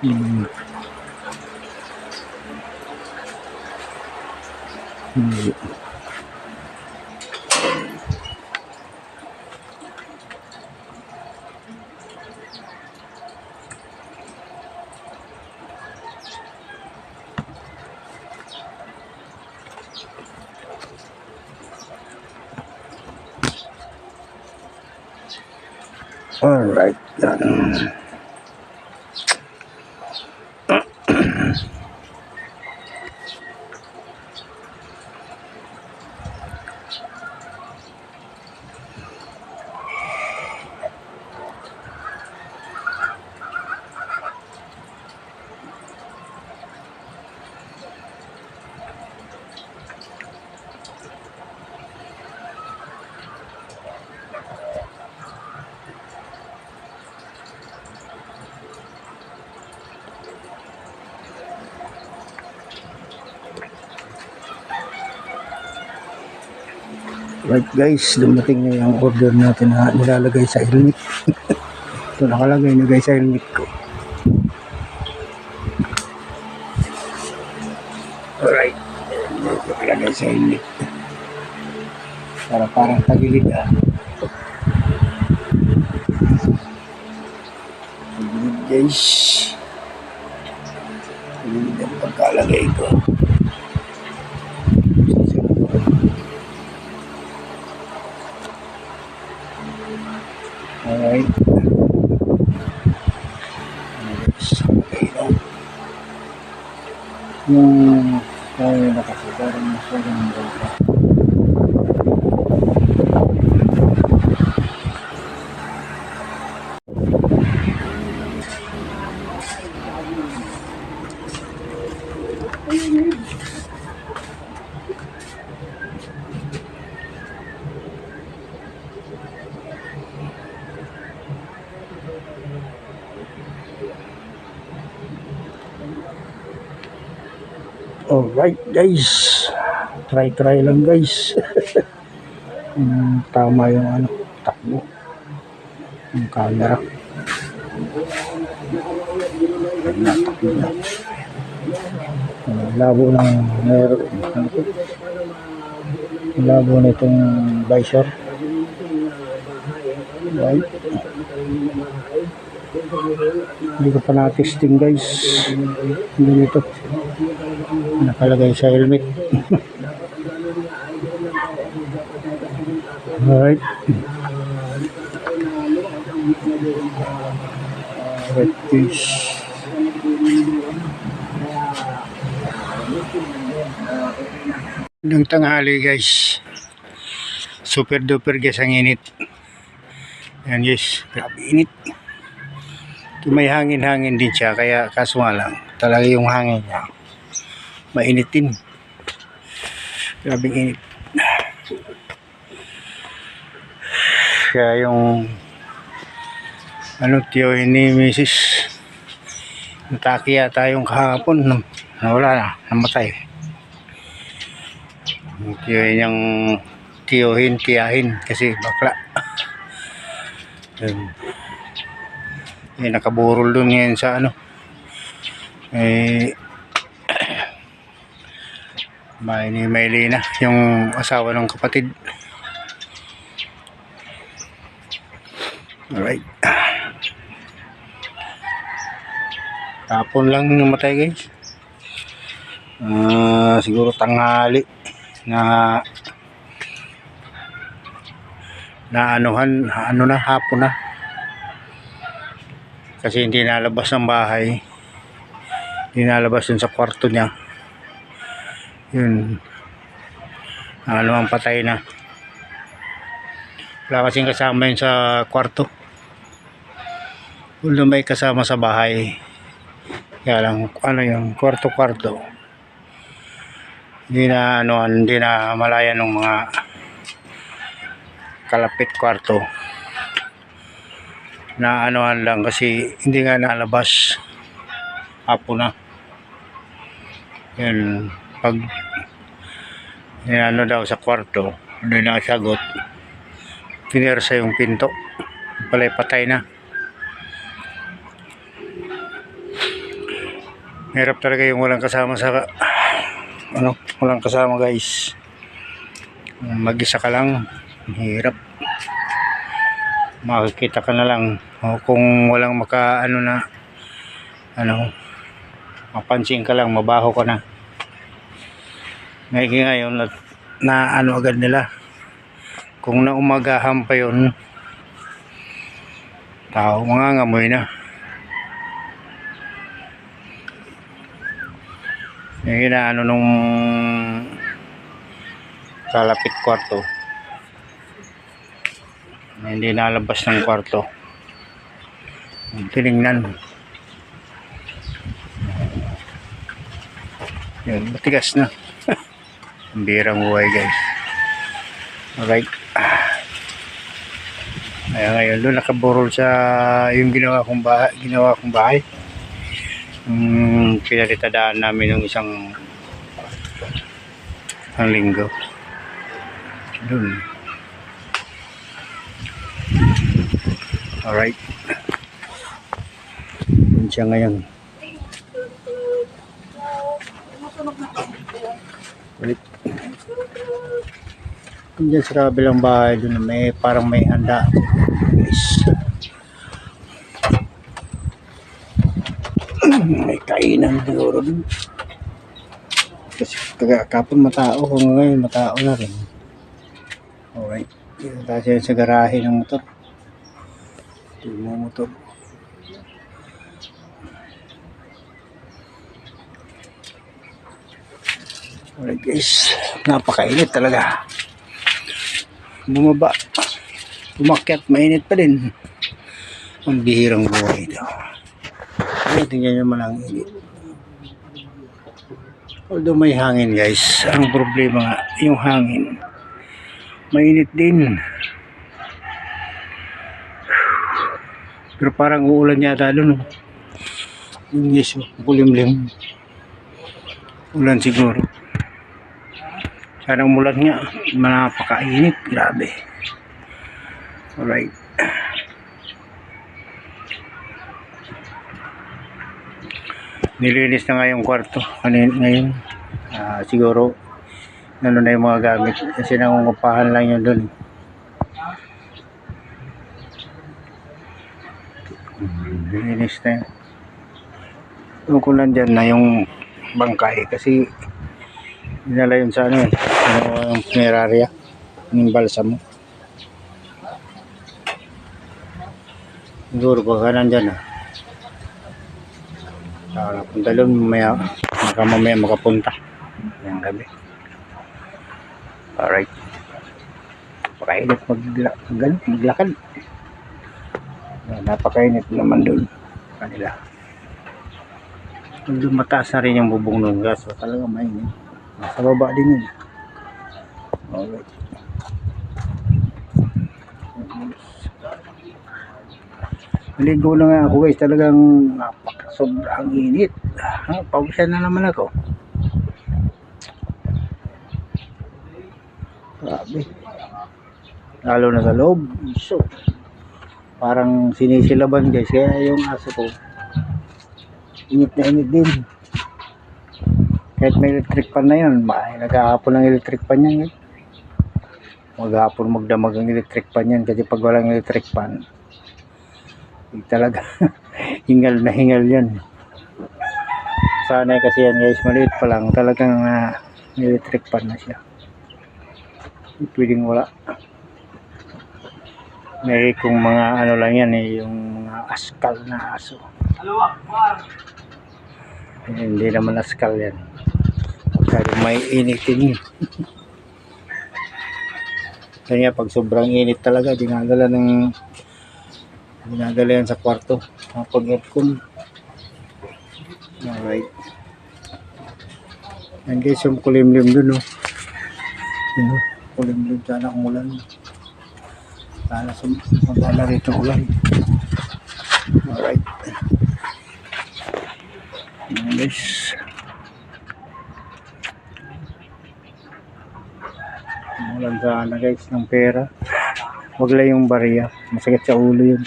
Hmm. Hmm. Alright, yan. Right guys, dumating na yung order natin na nilalagay sa helmet. Ito nakalagay na guys sa helmet ko. Alright, nakalagay sa helmet. Parang tagilid Tagilid guys. Tagilid ang pagkalagay ko. Alright. Okay lang. Yung tayo nakasigaran na siya ng ganda. Alright guys, try lang guys. Tama yung takbo ng camera. Labo ng labo na itong visor. Right. Hindi ko pa na-testing guys. Hindi nito nakalagay sa helmet. Alright. Alright guys. Ng tanghali guys. Super duper guys ang init. Yan guys, grabe init. May hangin-hangin din siya, kaya kaso nga lang talaga yung hangin niya mainit din. Grabing init. Kaya yung tiyohin ni Mrs. natake yata yung kahapon, nawala na, namatay. Yung tiyahin kasi bakla. Nakaburol dun ngayon sa bahay ni Maylina, yung asawa ng kapatid. Alright, tapon lang namatay guys. Siguro tanghali na hapon na. Kasi hindi nalabas ng bahay, hindi nalabas dun sa kwarto niya. Yun, ang patay na. Wala kasing kasama yun sa kwarto. Wala may kasama sa bahay. Kaya lang yung kwarto hindi na malaya ng mga kalapit kwarto. Na lang kasi hindi nga nalabas, hapon na. Yan, pag daw sa kwarto, hindi nakasagot, pinersa yung pinto, pala'y patay na. Hirap talaga yung walang kasama sa walang kasama guys. Mag-isa ka lang, hirap. Makikita ka na lang kung walang mapansin ka lang, mabaho ka na. Ngayon na agad nila. Kung naumagahan pa yun, tao mangangamoy na. Yung nung kalapit kwarto, hindi nalabas ng kwarto, tinignan yun, matigas na. Ang birang buhay guys. Alright, kaya ngayon doon nakaburol sa yung ginawa kong bahay. Pinalitadaan namin ng isang linggo doon. Alright, doon siya ngayon. Balik doon sa kabilang bahay, doon parang may handa guys. May kainan siguro dun. Kasi kapon matao, kung ngayon matao na rin. Alright, dito tayo sa garahe ng motor. Ito yung motor. Alright guys, napakainit talaga. Bumaba, umakyat, mainit pa din. Ang bihirang buhay ito. Tingnan nyo man ang init. Although may hangin guys, ang problema nga, yung hangin mainit din. Pero parang uulan yata doon. Yes, kulimlim. Ulan siguro. Sana umulan nga, napakainit, grabe. Alright. Nilinis na nga yung kwarto ngayon. Siguro na yung mga gamit kasi nangungupahan lang yun dun. Nilinis na yun. Yung kung nandyan na yung bangkay kasi dinala yun sa yung funeraria yung balsamo. Siguro baka nandyan na. Napunta doon mamaya makapunta yung gabi. Alright, napakainit maglakad. Napakainit naman doon kanila. Doon mataas na rin yung bubong nun, kaso talaga mainit. Nasa baba din yun. Alright, maligo na nga ako guys, talagang sobrang init. Pawisan na naman ako. Grabe. Lalo na sa loob. So, parang sinisilaban guys. Kaya yung aso ko, init na init din. Kahit may electric fan na yun, naghahapon ng electric fan yan. Maghapon magdamag ang electric fan yan. Kasi pag walang electric fan, talaga hingal na hingal yan. Sanay kasi yan guys, maliit pa lang talagang electric fan na siya. Pwedeng wala. May kung mga lang yan yung mga askal na aso. Hindi naman askal yan. Kaya may initin yun. Kaya pag sobrang init talaga, dinadala yan sa kwarto kapag aircon. Alright, and guys, yung kulimlim dun kulimlim, sana umulan, sana magdala rito ulan. Alright, and guys, umulan sana guys ng pera. Wag lang yung bariya, masakit sa ulo yun.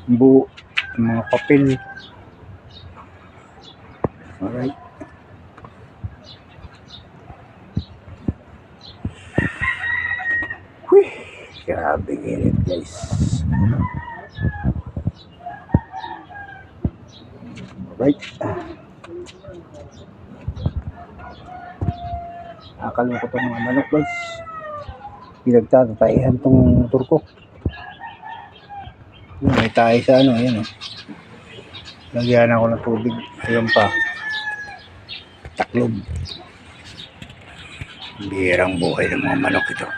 Buo, mga papel. Alright. Whew, grabe init guys. Alright. Nakalungkot ang mga manok guys. Pinagtatatayihan tong motor ko. May tayo sa ano, ayan o. Lagyan ako ng tubig. Ayun pa. Taklob. Bihirang buhay ng mga manok ito.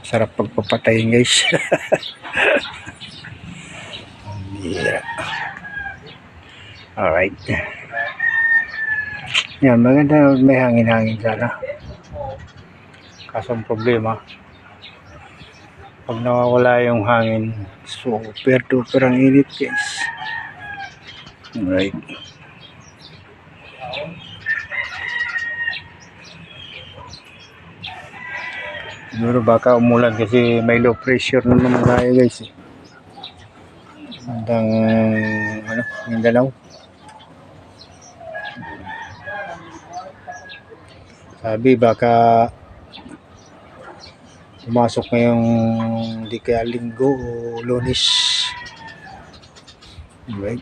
Sarap pagpapatayin guys. Bihira. Alright. Yan, maganda may hangin-hangin sana. Kaso ang problema, pag nawawala yung hangin, super duper ang init guys. Alright. Siguro baka umulan kasi may low pressure na naman tayo guys. Hanggang Mindanao. Sabi baka pumasok ngayong di kaya linggo o Lunes. Right.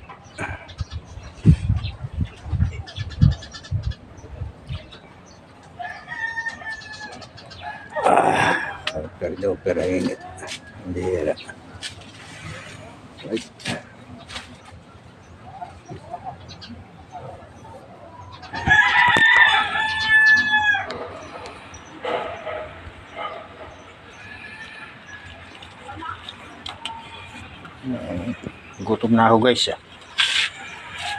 Pero init. Hindi hira. Right. Gutom na ako guys.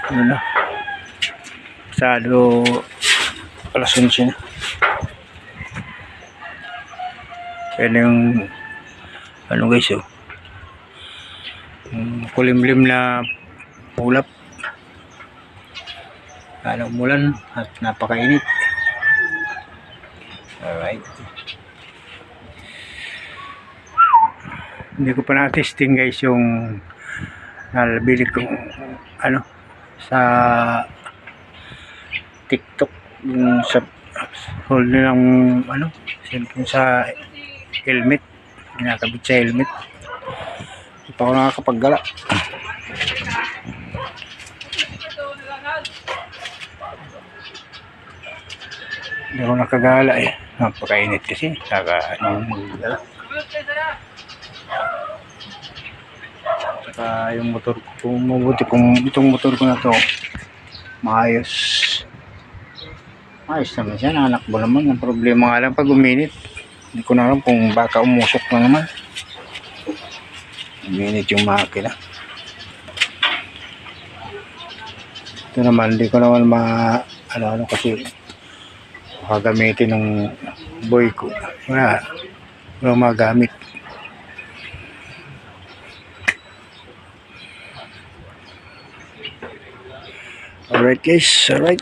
Ano na? Pasado alas 11 na. Yan yung ano guys kulimlim na ulap. Umulan at napakainit. Alright. Hindi ko pa na-testing guys yung nabili kong sa TikTok, yung sa hold nilang cellphone sa helmet, ginakabit sa helmet. Hindi pa ako nakakapaggala. Hindi ako nakagala napakainit kasi maggala. Saka yung motor ko, mabuti kung itong motor ko na to maayos naman siya, nanakbo naman. Ang problema nga lang pag uminit, hindi ko na alam kung baka umusok na naman, uminit yung makina. Ito naman hindi ko naman kasi makagamitin ng boy ko, wala magamit. Alright guys, alright.